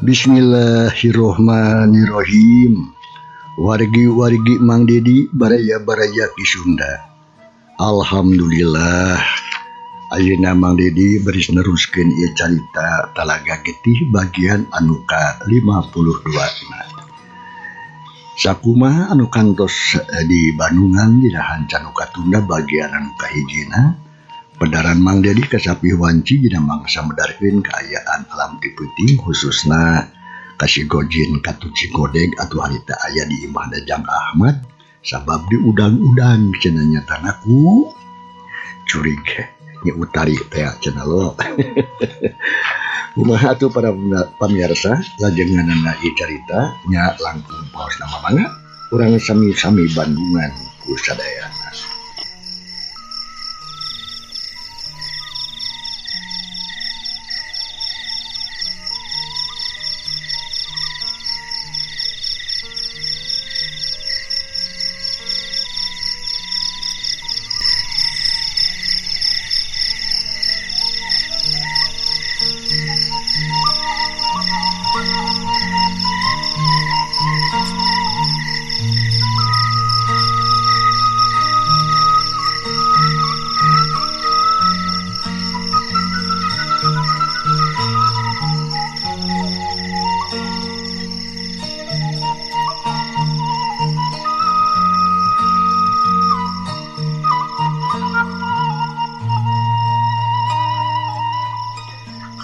Bismillahirrohmanirrohim. Wargi-wargi Mang Dedi baraya-baraya ki Sunda. Alhamdulillah. Ayeuna Mang Dedi beris neruskeun ieu carita Talaga Getih bagian anu ka-52 na. Sakumaha anu kantos di Bandungan dinahan Canu Katunda bagian anu kahijina. Pedaran Mang Dedi kasapi wanci dina mangsa medarkeun kaayaan alam ti peuting khususna kasigojin katu Cigodeg atuh harita aya di imahna Jang Ahmad sabab di udang-udang cenah nyatana ku curig nya utari teh cenah lo. Kumaha atuh para pamirsa lajenganna ieu carita nya langkung paos nama mangga urang sami-sami Bandungan ku sadayana.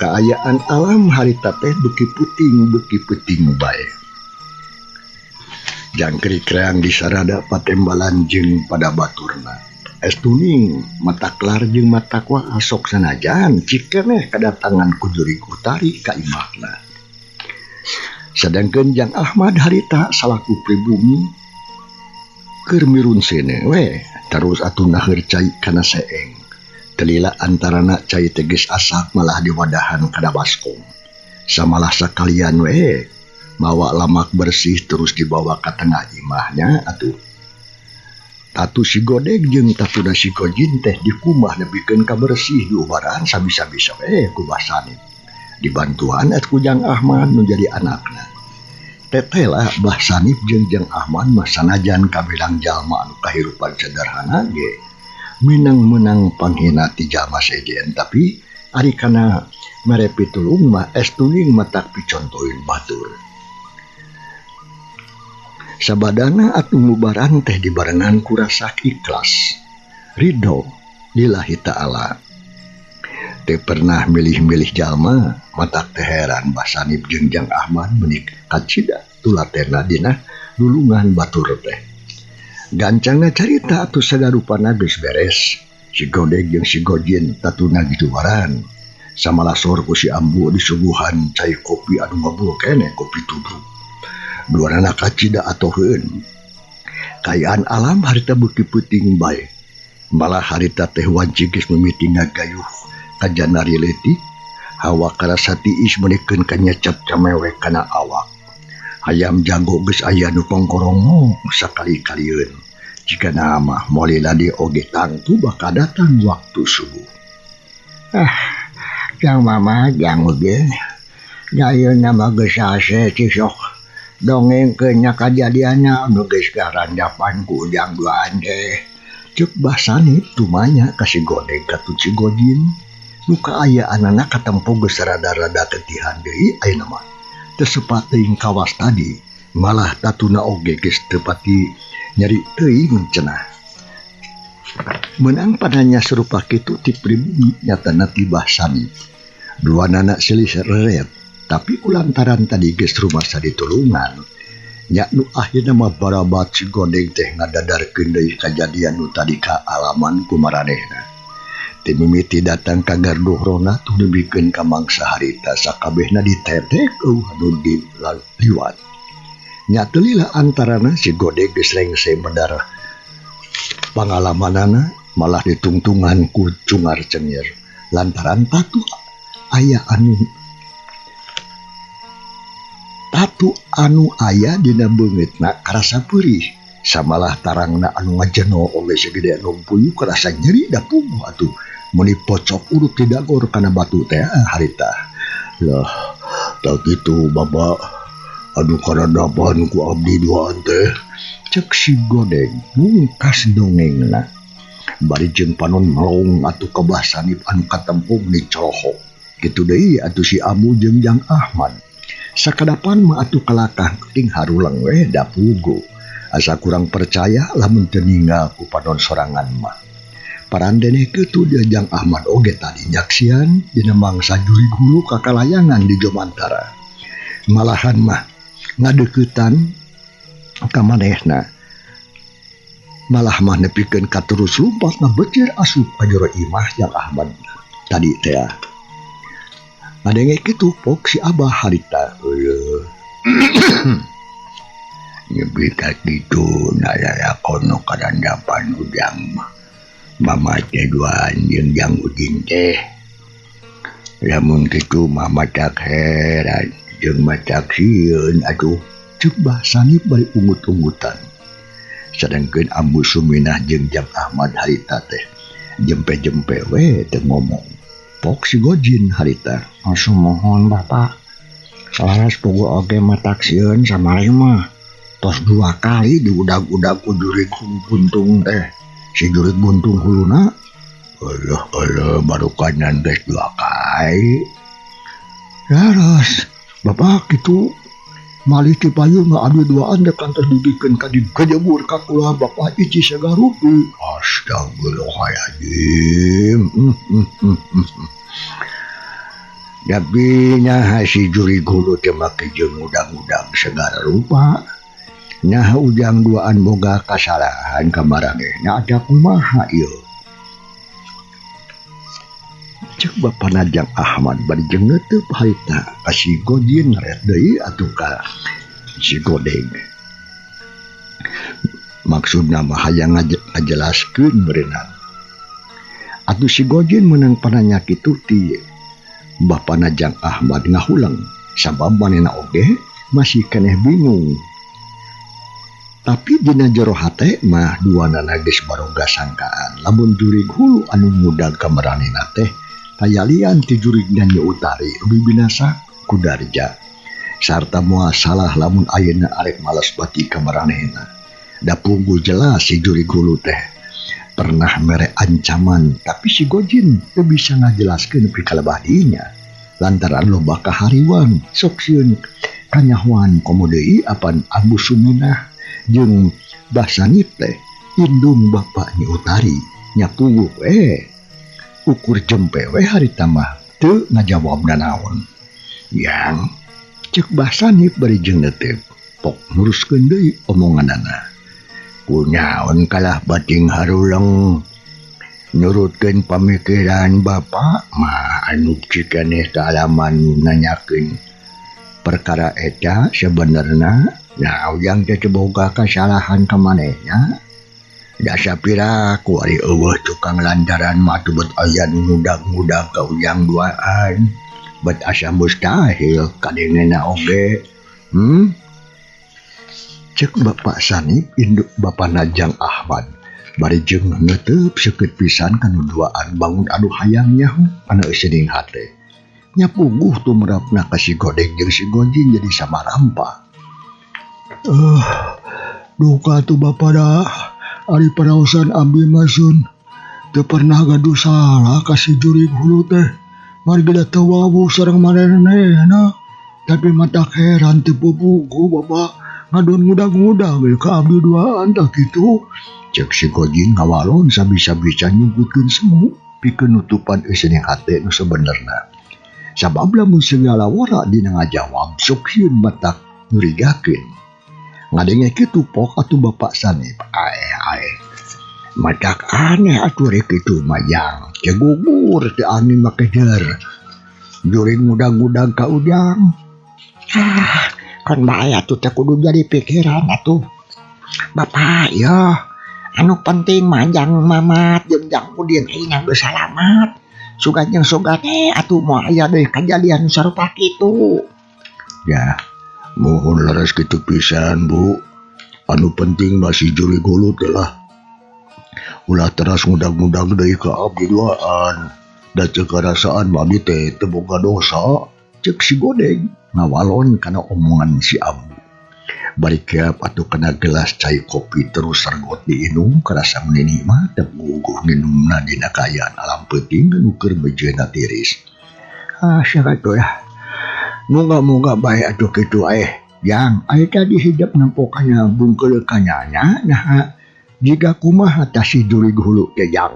Kaayaan alam harita teh beuki peuting bae. Jangkrik reang disarada patembalan jeung pada baturna. Estuning mata kelar jeung mata kuah asok sanajan cikeneh kadatangan ku jurig utari ka imahna. Sedangkeun Jang Ahmad harita salaku pribumi keur mirun sene we terus atuh naheur cai kana seeng. Telila antarana cai teges asak malah diwadahan kada baskom. Samalah sakalian we mawa lamak bersih terus dibawa ka tengah imahnya atuh. Tatu Cigodeg jeung tatuna Cigojin teh dikumah nepikeun ka bersih diubaran sabisa-bisa we ku Basani. Dibantuan ku Jang Ahmad menjadi anakna. Teteh lah Basani jeung Jang Ahmad mah sanajan kabelang jalma anu kahirupan sederhana ge menang-menang panghina ti jalma sejen tapi ari kana mere pitulung mah estuning matak picontoin batur. Sabadana atuh ngubaran teh dibarengan ku rasa ikhlas ridho lillahi ta'ala. Teu pernah milih-milih jalma matak teh heran Basanip jeung Jang Ahmad menik kacida tulatena dina lulungan batur teh. Gancangna carita atuh sagarupana geus beres. Cigodeg jeung Cigojin tatuna ditubaran. Samalasor ku si Ambu disuguhan cai kopi anu ngabul keneh kopi tubruk. Duanana kacida atoheun. Kaayaan alam harita beuki peuting bae. Malah harita teh wanci geus mimiti ngagayuh kajanari leutik. Hawa karasa tiis menikeun ka nyecep camewek kana awak. Hayam jago geus aya nu kongkorong sakali-kalieun. Jika nama moali ladi oge tangtu bakal datang waktu subuh. Jang mama jang oge. Gayeun nama geus ase cisok dongengkeun nya kajadianna anu geus garandapan ku Jang duaan teh. Ceuk Basani tumanya ka Cigodeg katu Cigojin. Nu kaayaanana katempo geus rada-rada tetihan deui ayeuna mah. Teu sepat teuing kawas tadi, malah tatuna oge geus teu pati nyari teuing cenah. Menang padanya serupa kitu ti pribumi nyatana ti Basani. Duanana silih reret, tapi kulantaran tadi geus rumasa ditulungan. Nya nu akhirna mah barabat Cigodeg teh ngadadarkeun deui kajadian nu tadi ka alaman ku maranehna. Teu mimiti datang ka garduh rona tuh nebikeun ka mangsa harita sakabehna ditetek anu liwat. Nya teu lila antarana Cigodeg geus rengse medar pangalamanana malah ditungtungan ku cungar cengir lantaran tatu aya dina beungeutna karasa peurih samalah tarangna anu ngajeno oleh segede anu puyuh karasa nyeri da pungguh atuh meni pocok urut tidak gor kana batu teh harita. Loh, Tak gitu Bapak, aduh karadapan ku abdi duaan teh. Cek si Godeng mungkas dongengna. Bari jeung panon melong atuh kabah sanip anu katempung di Colohok. Kitu deui atuh si Amu jeung Jang Ahmad. Sakadapan mah atuh kalakah ting harulang we da pugu. Asa kurang percaya lamun teu ninggal ku panon sorangan mah. Parandene kitu dia Jang Ahmad oge tadi nyaksian dina mangsa juri hulu kakalayangan di Jomantara. Malahan mah ngadeuketan ka manehna. Malah mah nepikeun katerus lumpat na becir asup ka jero imah Jang Ahmad tadi teh. Ngadenge kitu pok si Abah harita. Nyebita kitu naya kono kadandapan udang mama teh duaan jeung Jang Udin teh. Lamun kitu mah matak heran jeung matak sieun atuh ceuk bahasani bari ungut-ungutan. Sedangkeun Ambu Suminah jeung Jang Ahmad harita teh jempe-jempe we teu ngomong. Pok si Gojin harita, "Asuh mohon Bapak, salaras pugu oge matak sieun samari mah. Tos 2 kali diudag-udag ku jurig buntung teh. Si jurig buntung huluna, alah barukanan geus 2 kali. Laras, Bapak kitu malih ti payung adu duaan dek kantos dudikeun ka di kejebur ka kula Bapak ici sagarupi." Astagfirullahaladzim. Tapi nyaha si juri gulu teh make jeung udang-udang segala rupa. Nyaha ujang duaan boga kasalahan ka maranehna ada kumaha ieu. Cek Bapana Jang Ahmad bari jeung neuteub harita ka si Gojin ret deui atuh ka si Godeng. Maksudna mah hayang ngajelaskeun berenang. Atuh si Gojin meunang pananya kitu ti Bapana Jang Ahmad ngahulang sabab manehna oge masih keneh bingung. Tapi dina jero hate mah duanana geus baroga sangkaan lamun jurig hulu anu ngudag ka maranehna teh kayalian ti jurig Nyanyi Utari rubi binasa ku Darja. Sarta moal salah lamun ayeuna arek males bati ka maranehna. Da pugu jelas si jurig hulu teh pernah mere ancaman, tapi si Gojin teu bisa ngajelaskeun pikalebah dinya lantaran loba kahariwan sok sieun kanyahoan komo deui apan Ambu Suminah jeung basanip teh indung Bapak Nyi Utari nya puguh we. Ukur jempe we harita mah teu ngajawabna naon. Yang ceuk basanip bari jeung neuteub pok nuruskeun deui omonganana. Kunaon kalah bating haruleng nurutkeun pamikiran Bapak mah anu cikeneh kaalaman nanyakeun perkara eta sebenarna. Nah, ujang teh boga kasalahan ka manehna. Da sapira ku ari eueuh tukang lantaran mah teu bet aya nu ngudag-ngudag ka ujang duaan. Bet asa mustahil kadengena oge. Cek Bapak Sanip induk Bapana Jang Ahmad bari jeung neuteub seukeut pisan kana duaan bangun adu hayang nyaho anu eueuh hate. Nya puguh tumrapna ka si Godeng jeung si Gojin jadi samarampa. Duka tu Bapa dah ari paraosan abdi masun teu pernah gaduh salah ka si jurig hulu teh margi da teu wawu sareng maranehna tapi matak heran teu pupugu Bapa ngadon ngudag-ngudag ka abdi duaan tah kitu. Cek si Gojin ngawalon sabisa-bisa nyebutkeun semu pikeun nutupan eueuh hate nu sabenerna. Sabab lamun segala wara dina ngajawab sok sieun matak nyurigakeun. Ngadenge kitu pok atuh Bapak Sanip. Matak aneh atuh rek kitu mayang. Cegugur teu angin make der. Juring ngudag-ngudag ka ujang. Kon bae atuh teh kudu jadi pikiran atuh. Bapak ya, anu penting mah Jang Mamat jeung Jang Udin ayeuna geus salamat. Sugan jeung sugan atuh moal aya deui kajadian sarupa kitu. Ya, mohon leres kitu pisan Bu. Anu penting masih juri hulu telah ulah teras ngudag-ngudag deui ka abdi duaan. Da ceuk karasaan mah abdi teh teu boga dosa, ceuk si Godeng. ngawalon karena omongan si Abu. Bari kiap atuh kena gelas cai kopi terus sergot diinum kerasa menini mah teu guguh minumna dina kayaan alam peuting nu keur bejeuna tiris. Syarato ya. Moga-moga bae atuh kitu Yang tadi hidup nampokana bungkul kanyanya nah jika kumaha tasi durig hulu ke Jang.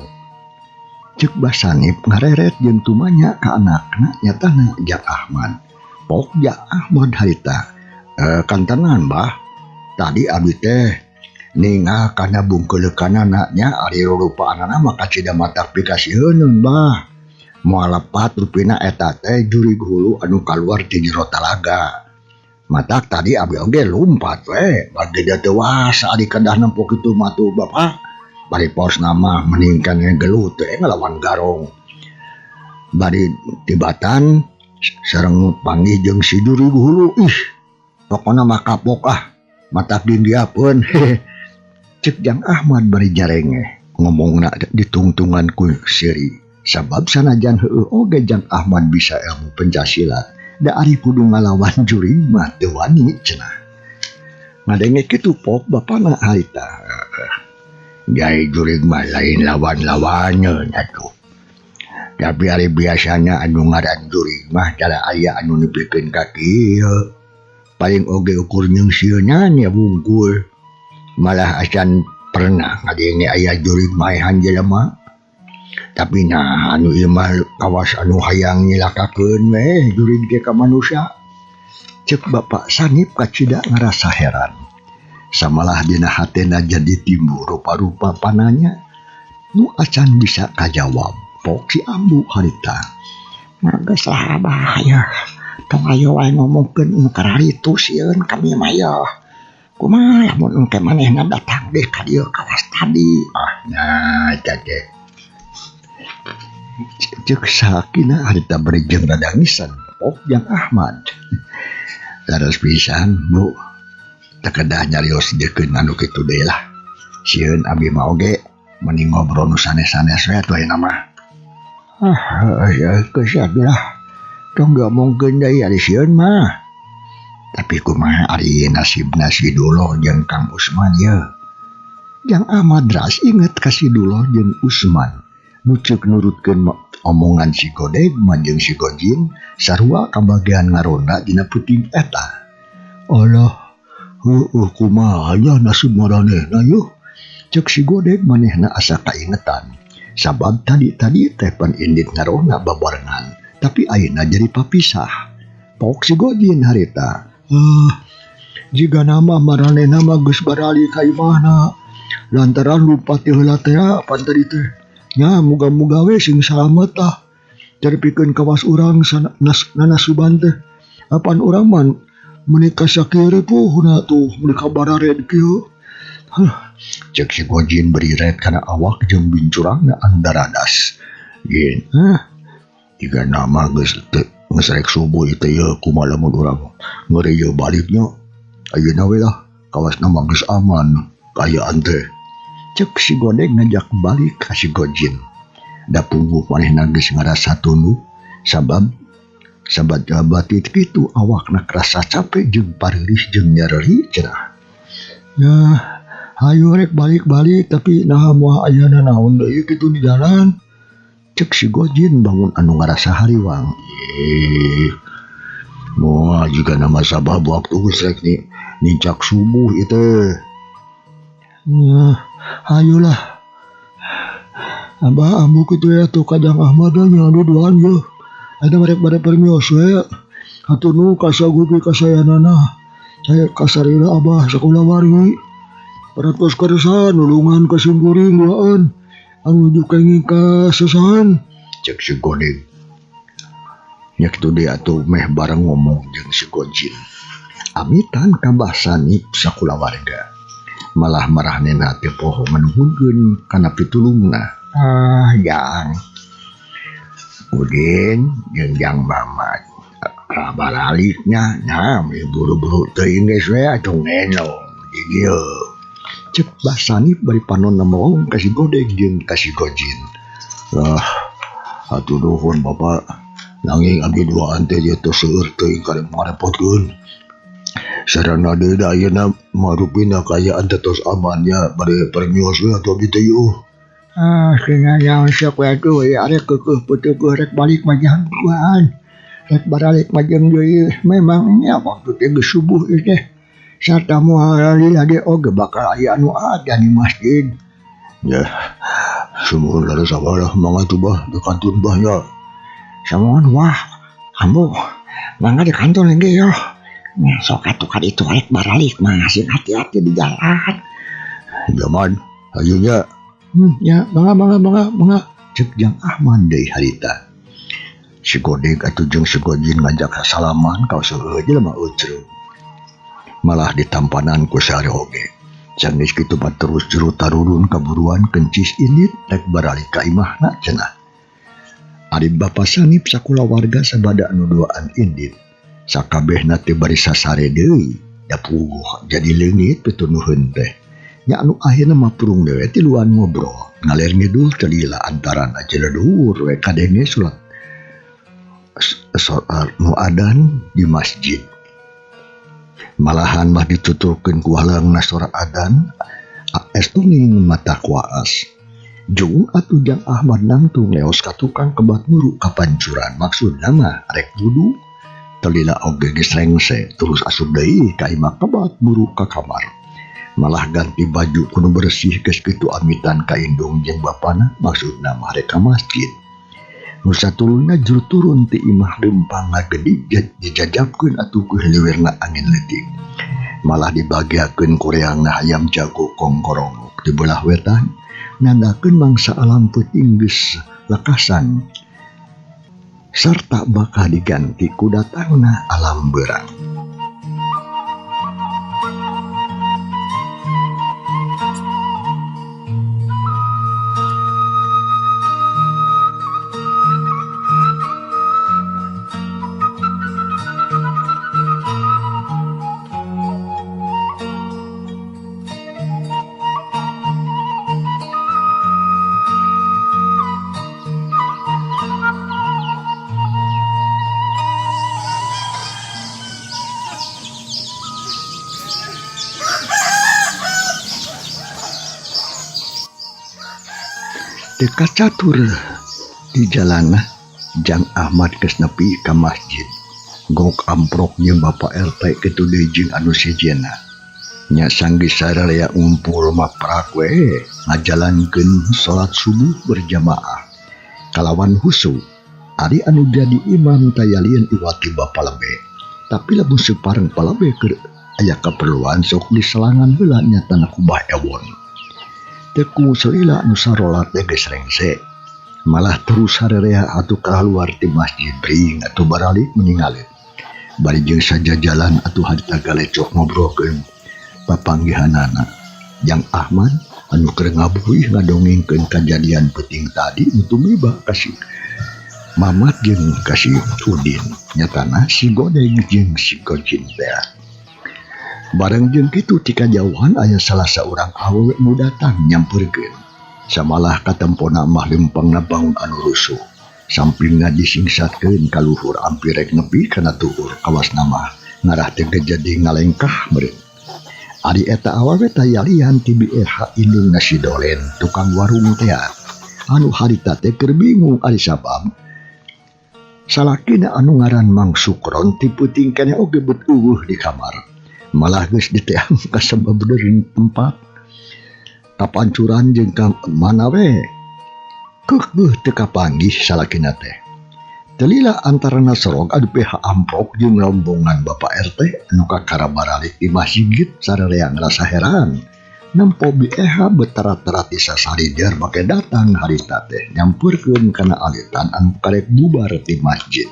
Cek Basanip ngareret jeung tumanya ka anakna nyatana Jang Ahmad. Pok Jang Ahmad harita. Kantenan bah. Tadi abi teh ningal kana bungkeuleukana nya ari rupa-rupaanana maka cida mata pikasieun bah. Moal lepat rupina eta teh jurig hulu anu kaluar ti jero talaga. Matak tadi abi oge lumpat we bagi dia tewas ari kedah nempok itu matu bapak. Bari pos nama meningkan gelut ngelawan garong. Bari tibatan sareng panggih jeung si jurig hulu pokona mah kapok matak dindiapeun. Cek Jang Ahmad bari jarenge ngomongna ditungtungan ku siri sabab sanajan heueuh oge Jang Ahmad bisa ilmu pencasilat da ari kudu ngalawan jurig mah teu wani cenah. Ngadenge kitu pok bapana harita. Jai jurig mah lain lawan-lawannya nyatu. Tapi ari biasanya anu ngaran jurig mah cara aya anu nepikeun ka kieu. Paling oge ukur nyungsieuna nya bungkul. Malah acan pernah ngadenge aya jurig maehan jelema. Tapi nah anu ieu mah kawas anu hayang nyilakakeun we jurig ge ka manusia. Cek Bapak Sanip kacida ngarasa heran. Samalah dina hatena jadi timbul rupa-rupa pananya nu acan bisa kajawab pok si Ambu harita. Geus lah abah ya. Tong ayo wae ngomongkeun nu kararitu sieun kami mah ya. Kumaha lamun engke manehna datang deh ka dieu kawas tadi. Nya eta teh. Cek sakina harita beri jeung rada ngisan pok Jang Ahmad. Laras pisan Bu. Takedah nyarios deukeun anu kitu deui lah. Sieun abi mah oge mending ngobrol nu sanes-sanes we atuh ayeuna mah. Ya kesadulah. Tong ngomongkeun deui ari sieun mah. Tapi kumaha ari nasibna si Duloh jeung Kang Usman ye. Jang Ahmad ras inget ka si Duloh jeung Usman. Nu ceuk nurutkeun omongan si Godegman jeung si Gojin sarua kabagean ngaronda dina peuting eta. Allah kumaha nya nasib maranehna yeuh. Cek si Godeg manehna asa kaingetan. Sabab tadi teh pan indit ngaronda babarengan, tapi ayeuna jadi papisah. Pok si Gojin harita. Jika nama maranehna mah geus barali ka imahna. Lantaran lupa teh heula teh pan tadi teh. Nya muga-muga we sing salamet Caripikeun kawas urang nanasuban teh. Apan urang mah menikah sakire puhna tuh menikah barared kieu. Cek si Gojin beriret kana awak jeung bincurangna andaradas. Gin, jika nama geus rek subuh teh ye kumaha lamun urang ngeureuyeuh baliknya. Ayeuna we lah kawas nama geus aman kaayaan teh. Cek si Godeg ngajak balik ka si Gojin. Da pungguh manehna geus ngarasa tunduk sabab sabat batit kitu awakna kerasa capek jeung pareurih jeung nyareri cenah. Ya, hayu rek balik-balik tapi naha moal ayana naon deui kitu di jalan. Cek si Gojin bangun anu ngarasa hariwang. Moal juga nama sabab waktu geus rek nincak subuh ieu. Ya, hayulah. Abah ambu kitu ya tuh Jang Ahmad nya duduan ye. Ada mereka pada permios we. Hatur kasagupi kasayanana. Saya kasarina abah sakulah wari. Paratos karesan nulungan kasimpuring duaan. Anu jukengi kasesahan. Cek si Godeg. Nya kitu deui atuh meh bareng ngomong jeung si Gojin. Amitan ka Mbah Sanip sakulah warga. Malah marahnena teh poho nganuhunkeun kana pitulungna. Jang. Udin jeung Jang Mamat baraliknya buru-buru teuing geus we atuh ngenong di dieu. Cek Mbah Sanip bari panon ngomong ka si Godeg jeung ka si Gojin. Atuh nuhun Bapak Nanging abdi duaan teh dia teu seueur teuing karek ngarepotkeun. Sarana deui da ayeuna marupina kayaan teh tos aman nya bade permios we atuh abdi teh yueuh. Senyawa sok we atuh arek keukeuh peuteugeuh rek balik majang duaan. Rek baralik majang deui memangnya waktu teh geus subuh ieu teh. Sarta moal lilade oge bakal aya anu adzan di masjid. Ya, sumuhun laras sabaraha mangga tuh bah di kantun bah nya. Samohon wah, ambo mangga di kantun engge yo. Sok atuh ka ditu rek baralik mah sing hati-hati di jalan. Zaman ayeuna ya mangga cek Jang Ahmad deui harita. Si Godeg atuh jeung si Gojin ngajak salaman ka seueur jelema euceuk. Malah ditampanan ku sare oge. Sanggeus kitu mah terus jero tarurun kaburuan kencis indit rek baralik ka imahna cenah. Ari bapa sanip sakulawarga sabada anu duaan indit. Sakabehna teh bari sasare deui da puguh jadi leungit pitunuheun teh. Nya anu akhirna mapurung dewe tiluan ngobrol ngaler ngidul teu lila antarana jeledur we kadenge salat muadan di masjid. Malahan mah ditutulkeun ku halangna sorak adan estuning mata kuaas. Jung atuh Jang Ahmad nangtung leos ka tukang kebat muru kapancuran maksudna mah rek wudu. Telila oge geus rengse terus asup deui ka imah kebat muru ka kamar. Malah ganti baju kudu bersih geus kitu amitan ka indung jeung bapana maksudna mah rek ka masjid. Nu satuluna juru turun ti imah lempang ngageudig dijajabkeun atuh ku hiliwirna angin leutik. Malah dibagiakeun ku reangna hayam jago kongkorong di belah wetan nandakeun mangsa alam peuting geus lekasan sarta bakal diganti ku datangna alam beurang. Dekat catur di jalanna Jang Ahmad geus nepi ka masjid. Gok amprok jeung Bapak RT kitu deui jeung anu sejena. Nya sanggeus sararea ngumpul maprak we ngajalankeun salat subuh berjamaah. Kalawan husu ari anu jadi imam tayalieun iwati Bapa lebe. Tapi lamun separeng palebe keur aya kaperluan sok diselangan heula nyatana kubah ewon. Teku selila anu sarolat teh geus rengse. Malah terus hararea atuh kaluar ti masjid bring atuh baralik meningalit. Bari jeung sajajalan atuh harita galecok ngobrolkeun papanggihanana. Jang Ahmad anu keur ngabuih ngadongengkeun kajadian peuting tadi nu tumiba kasih Mamat jeung kasih Udin. Nyatana si Godeg jeung si Gojin teh. Bareng jeung kitu ti kajauhan aya salah saurang awewe nu datang nyampeurkeun. Samalah katempona mah lempangna bangun anu rusuh. Sampingna disingsatkeun ka luhur ampir rek nepi kana tuhur kawasna mah ngarah teh jadi ngalengkah meureun. Ari eta awewe tayalian ti BRH indungna si Dolen tukang warung teh. Anu harita teh keur bingung ari sabab salakina anu ngaran Mang Sukron ti peuting keneh oge beut eueuh di kamar. Malah geus diteang ka sababeureun tempat kapancuran jeung ka mana we keukeuh teu kapanggih salakina teh. Telila antarana sorog adu PH amprok jeung rombongan Bapak RT anu kakarabaralik di masjid sararea ngrasa heran nempo BEH betara-tara ti sasalider make datang harita teh nyampeurkeun kana alitan anu karek bubar ti masjid.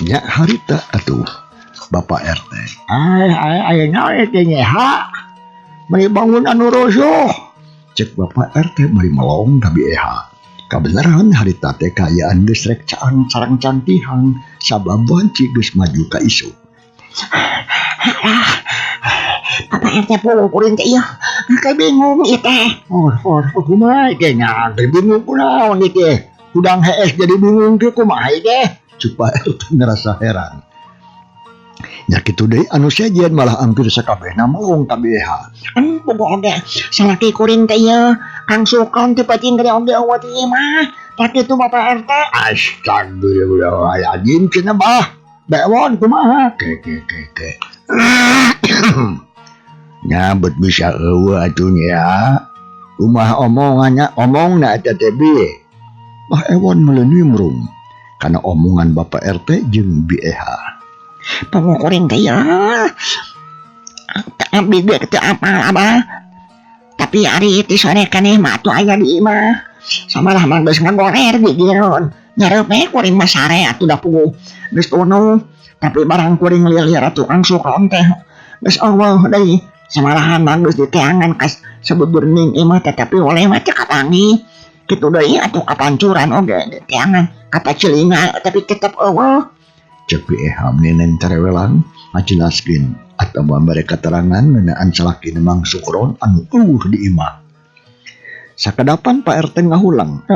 Nya harita atuh Bapak RT. Ayeuna teh nyeha. Mari bangun anu rusuh. Cek Bapak RT bari melong ka BEH. Kabeneran harita teh kaayaan geus rek caang sareng cantihan sabab wanci geus maju ka isu. Bapak RT puluh kuring teh ieu. Kayak bingung ieu teh. Kumaha teh nya? Bingung kunaon ieu teh? udang hees jadi bingung kieu kumaha deh. Cuk Pak RT ngerasa heran. Nya kitu deui anu sejen malah hampir sakabehna melong ka BH. Boga oge salaki kuring teh ieu Kang Sukron teh pacing gede oge eueuh ieu mah. Tak kitu Bapak RT. Astagfirullahaladzim cenah bah. Bewon kumaha? Ke. Nyabut bisa eueuh atuh nya. Kumaha omongannya omongna eta teh bi. Bah Ewon meleunimrung kana omongan Bapak RT jeung BH. Pengukurin teh ya abdi ge teu apa abah tapi ari ti sore keneh mah atuh aya di imah samalah mah geus ngagorer di giron nyareup kuring mah sare atuh da puguh geus tunu tapi barang kuring liar atuh Kang Sukron teh geus eueuh deui samarahan mah geus diteangan ka sabeberning imah tetapi oleh mah teu katangi kitu deui atuh kapancuran oge diteangan kata celinga tapi tetep eueuh. Cek BH neneng tarewelang ngajelaskeun atawa mereka keterangan ngeunaan salaki Mang Sukron anu eueuh di imah. Sakadapan Pak RT ngahulang.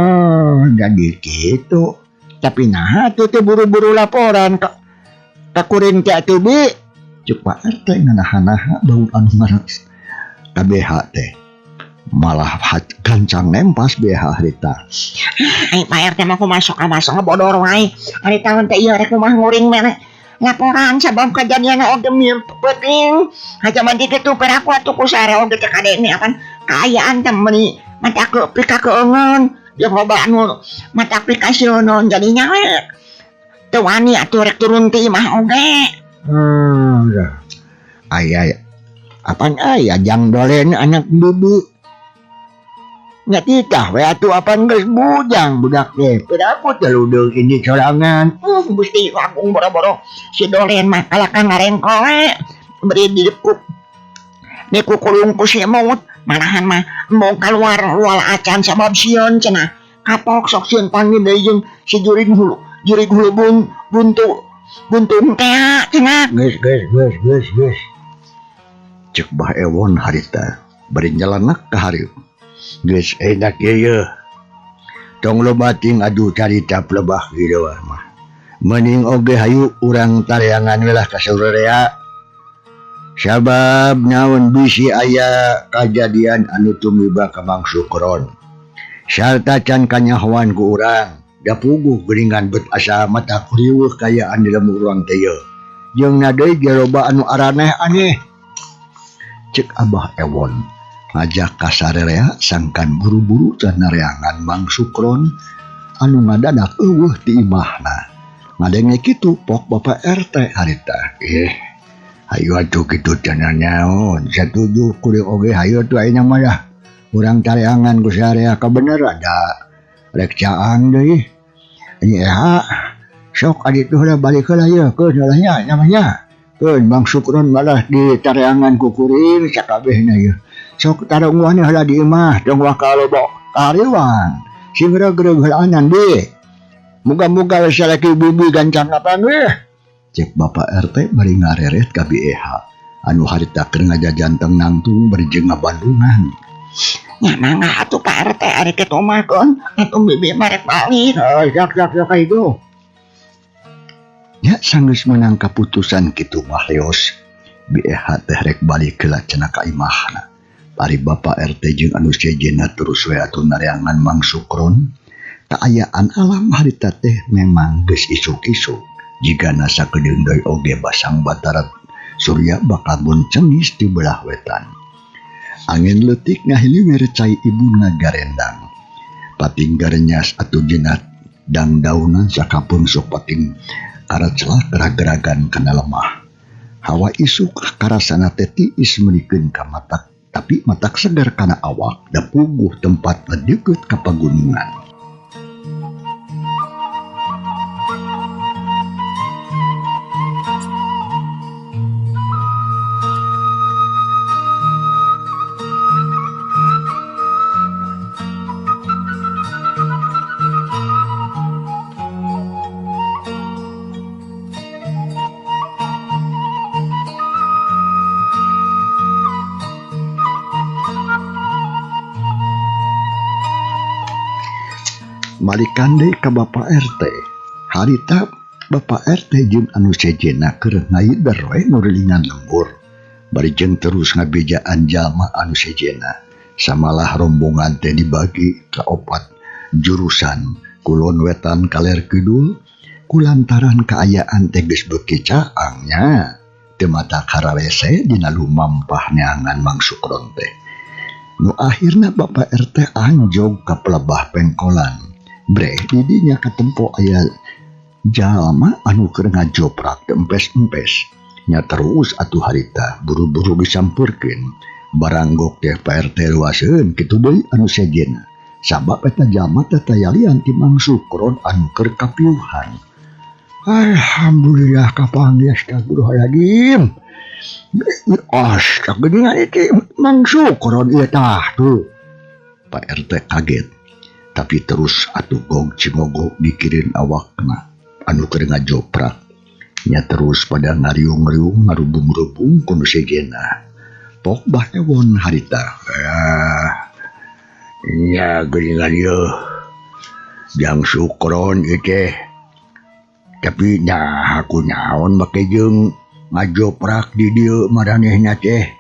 Jadi kitu. Tapi naha atuh teh buru-buru laporan ka kuring teh atuh bi. Cek Pak RT nganaha-naha bau anu ngaras. Ka BH teh malah gancang nempas BH harita. Ai Pak RT mah kumaha sok bodor wae. Ari taun teh ieu rek kumaha nguring mere laporan sabab kejadian oge mir penting. Haja mandi kitu peraku atuh ku sare oge teh kadene akan kaayaan teh meuni mata pika keungeun. Dia loba anu mata aplikasieun jadinya we teu wani atuh rek turun ti imah oge. Aya apaan aya jang dolen anak bubu. Nya titah we atuh apaan geus bujang budak teh. Peraku teh ludeuk ini sorangan. Gusti Agung boro-boro si dolen mah kalakan ngarengkol we. Beri di kukulung ku si maut malahan mah embong kaluar rual acan sabab sieun cenah. Kapok sok sieun panggil deui jeung si jurig hulu buntu teh cenah. Geus. Cek Bah Ewon harita bari nyalanak ka hareup. Geus enak ieu. Tong loba ting adu carita plebah kieu mah. Mending oge hayu urang tareangan welah ka saurarea. Sabab naon bisi aya kajadian anu tumiba ka Mang Sukron. Sarta can kanyahoan ku urang, da puguh geuningan bet asa mata kuriweuh kayaan di lemu urang teh ieu. Jeung na deui ge loba anu araneh-aneh. Cek Abah Ewon ngajak ka sararea sangkan buru-buru teh nareangan Mang Sukron anu ngadadak eueuh ti imahna. Ngadenge kitu pok Bapak RT harita. Hayu atuh kitu cenah naon, satuju kuring oge hayu atuh ayeuna mah dah. Urang tareangan ku sarea kabener ada rek caang deui. Nya sok adi tuh balik heula ieu keun heula nya namanya. Keun Mang Sukron malah di tareangan ku kuring sakabehna ieu. Sok tarungguhna heula di imah tong waka loba kareuwan. Sing regreg heulaanan di. Muga-muga salaki bibi gancang apaan we. Cek Bapak RT bari ngareret ka BH anu harita keur ngajajanteng nangtung bari jeung ngabandungan. Nya mangga atuh Pak RT ari kitu mah keun atuh bibi marek balik. Jak itu. Nya sanggeus meunang kaputusan kitu mah leos. BH teh rek balik heula cenah ka imahna. Bari Bapak RT jeung anu sejenna terus we atuh nareangan Mang Sukron. Kaayaan alam harita teh memang geus isuk-isuk. Jigana sakedeung deui oge basang batarat surya bakal muncengis di belah wetan. Angin leutik ngahiliwir cai ibu ngagarendang. Pating garenyas atuh jenat dang daunan sakapung sok pating karaclah gerag-geragan kana lemah. Hawa isuk karasana teh tiis menikeun ka matak tapi matak segar kana awak da puguh tempat deukeut ka pagunungan. balikan deui ka Bapak RT. Harita Bapak RT jeung anu sejena keur ngayeuder we nu rilingan lembur. Bari jeung terus ngabejaan jalma anu sejena. Samalah rombongan teh dibagi ka 4 jurusan, kulon wetan kaler kidul, kulantaran kaayaan teh geus beuki caangnya. Teu mata karawese dina lumampah neangan Mang Sukron teh. Nu akhirna Bapak RT anjog ka pelebah pengkolan. Bre di dinya katempo aya jalma anu keur ngajoprak teu empes-empes. Nya terus atuh harita buru-buru disampeurkeun. Baranggok teh Pak RT luaseun kitu deui anu sejena. Sabab eta jalma teh tayalian ti Mang Sukron anu keur kapiuhan. Alhamdulillah kapanggih astagfirullahaladzim. Astagfirullah iki Mang Sukron ieu tah tuh. Pak RT kaget. Tapi terus atuh gog cimogok dikirin awakna anu keur ngajoprak. Nya terus pada ngariung-riung ngarubung-rubung ku nu sejena. Pok bah ewon harita. Nya geuningan ieu. Jang Sukron ieu teh. Tapi nya aku naon make jeung ngajoprak di dieu maranehna teh.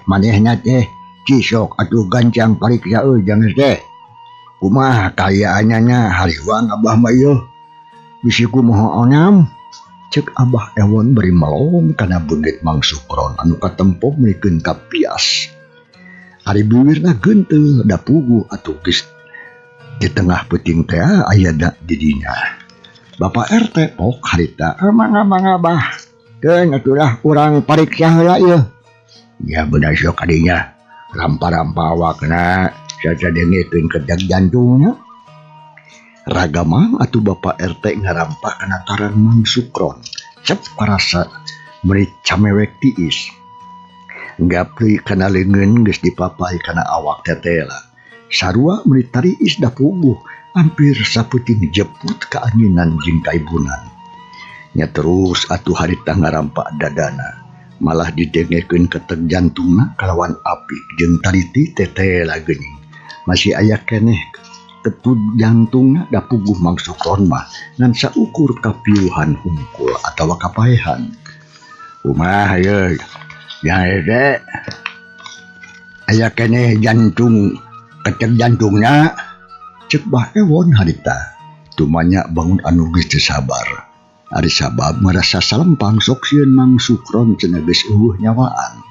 Manehna teh cisok atuh gancang pariksa euy jangan teh. Kumaha kayaannya nya hariwang abah mah ieu. Bisi kumaha onam. Cek abah ewon beri melong kana beungeut Mang Sukron anu katempo meureun kapias. Ari buwirna geunteul da puguh atuh geus di tengah peuting teh aya da di dinya. Bapak RT pok harita amang abah. Keun atuh urang pariksa heula ieu. Ya bener sok kadinya. Rampa-rampa awakna sasadengeukeun kedak jantungna. Ragamang atuh Bapak RT ngarampa kana taran Mang Sukron. Cep parasa meuli camewek tiis. Ngapli kana leungeun geus dipapai kana awak tetela. Sarua meuli tariis da puguh hampir sapeuting jeput kaanginan jeung kaibunan. Nya terus atuh harita ngarampa dadana. Malah didengekeun ketek jantungna kalawan apik jeung tariti tetela geuning. Masih aya keneh ketut jantungna da puguh Mang Sukron mah ngan saukur kapiuhan hungkul atawa kapaehan. Kumaha ye? Ya ede. Aya keneh jantung ketek jantungna. Cek bah ewon harita. Tumanya bangun anu geus teu sabar. Ari sabab merasa salempang sok sieun Mang Sukron cenah geus eueuh nyawaan.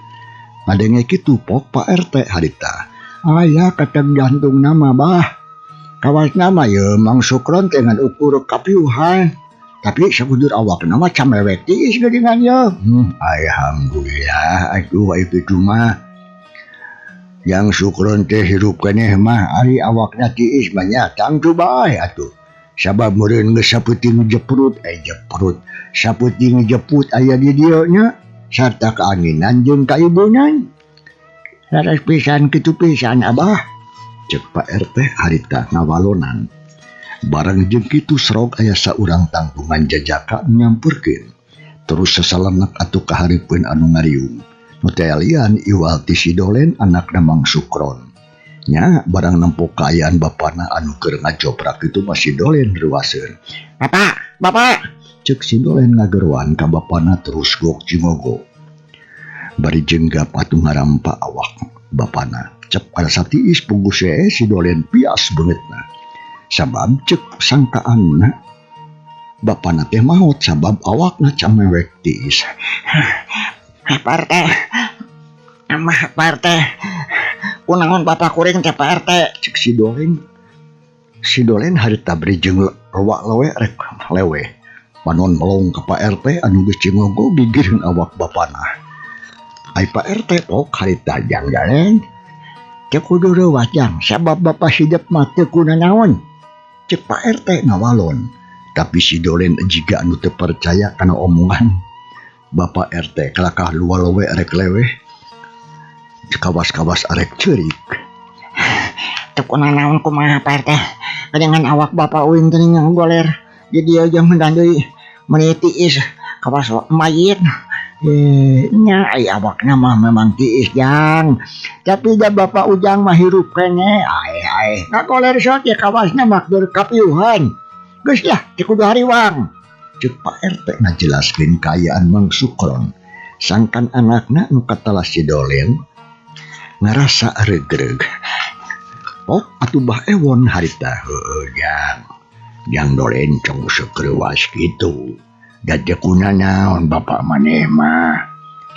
Ngadenge kitu pok Pak RT harita. Aya ketek jantungna mah bah. Kawasna mah ye Mang Sukron teh ngan ukur kapiuhan. Tapi sakudur awakna mah camewek tiis geuningan ye. Alhamdulillah atuh itu mah. Yang Sukron teh hirup keneh mah ari awakna tiis mah nya tangtu bae atuh. Sabab meureun geus sapeuting jeprut. Sapeuting jeput aya di dieu nya sarta kaanginan jeung kaibunan. Sanes pisan kitu pisan abah. Cek Pak RT harita ngawalonan. Barang jeung kitu serog aya saurang tangtungan jajaka nyampeurkeun. Terus sasalenak atuh kaharipeun anu ngariung. Nu teh lian iwal ti si Dolen anakna Mang Sukron. Nya barang nempo kaayaan bapana anu keur ngajoprak itu masih Dolen ruaseun. Bapak. Cek si Dolen ngageruan ka bapana terus gok cimogo. Bari jenggap atuh ngarampa awak bapana. Cep ada satiis puguh si Dolen pias beungeutna. Sabab cek sangkaanna bapana teh maot sabab awakna camewek tiis. Pak RT. Pak RT. Kunaon bapak kuring teh Pak RT? Cek si Dolen harita beri jeung lewak lewe rek lewe. Panon melong ka Pak RT anu geus cingogo gigireun awak bapana. Ai Pak RT pok harita jang Dolen. Cek kudu rewajang sabab bapak hidup mah teu kunaon. Cek Pak RT ngawalon. Tapi si Dolen jiga anu teu percaya kana omongan Bapak RT kalakah luwalewe arek leweh. Kawas-kawas arek ceurik. Teu kunaon kumaha Pak RT. Dengan awak bapak uing teuing goler. Jadi aja mendan deui meuni tiis kawas mayit. Nya ay awak nama memang tiis jang. Tapi da bapak ujang mah hirup kene. Ay. Ngakoler sok ya kawasna makdur kapiuhan. Geus lah kudu hariwang. Cek Pak RT ngajelaskeun kaayaan Mang Sukron. Sangkan anakna nu katalas si Dolen ngarasa regreg. Oh, atuh Bah Ewon harita heueuh jang Dolen cong sakeurewas kitu. Dadekuna naon bapak maneh mah.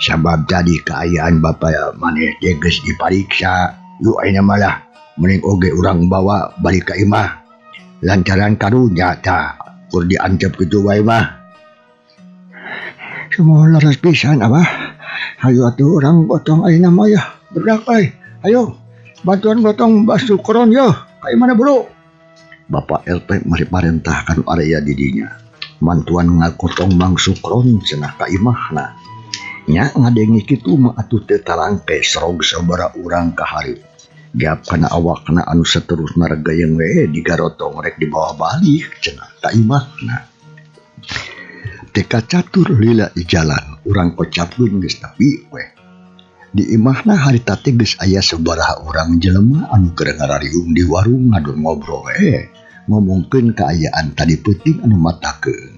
Sabab tadi kaayaan bapak maneh teh geus dipariksa. Yu ayeuna malah mending oge urang bawa balik ka imah. Lantaran karunya ta kur diancep kitu wae mah. Semua laras pisan abah. Hayu atuh urang gotong ayeuna mah ya. Berdak euy. Ayo bantuan gotong Basukron yo. Ka imana bulu? Bapak LP mari parentahkan area didinya. Mantuan ngagotong Mang Sukron cenah ka imahna. Nya ngadengi kitu mah atuh teu talangke serog sabara urang ka hari. Gap kana awakna anu saterusna regayeng we digarotong rek dibawa balik cenah ka imahna. Teka catur lila di jalan urang kocapkeun geus nepi we. Di imahna harita teh geus aya sabaraha urang jelema anu keur ngarariung di warung ngadon ngobrol we. Ngomongkeun kaayaan tadi peuting anu matakeun.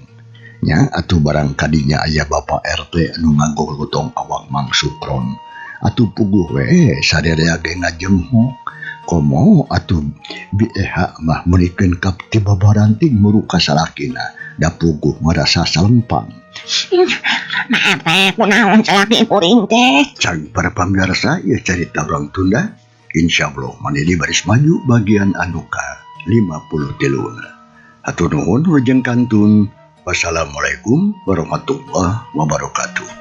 Nya atuh barang kadinya aya bapak RT anu ngagotong awak Mang Sukron. Atuh puguh we sadaya ge ngajenghok. Komo atuh BEH mah meunikeun ka ti babaranting muruka salakina da puguh ngarasa salempang. Maaf teh kunaon salaki kuring teh. Cang para pamirsa ieu carita urang Tunda. Insyaallah maneh di baris maju bagian anu ka 53. Hatur nuhun rujeng kantun. Wassalamualaikum warahmatullahi wabarakatuh.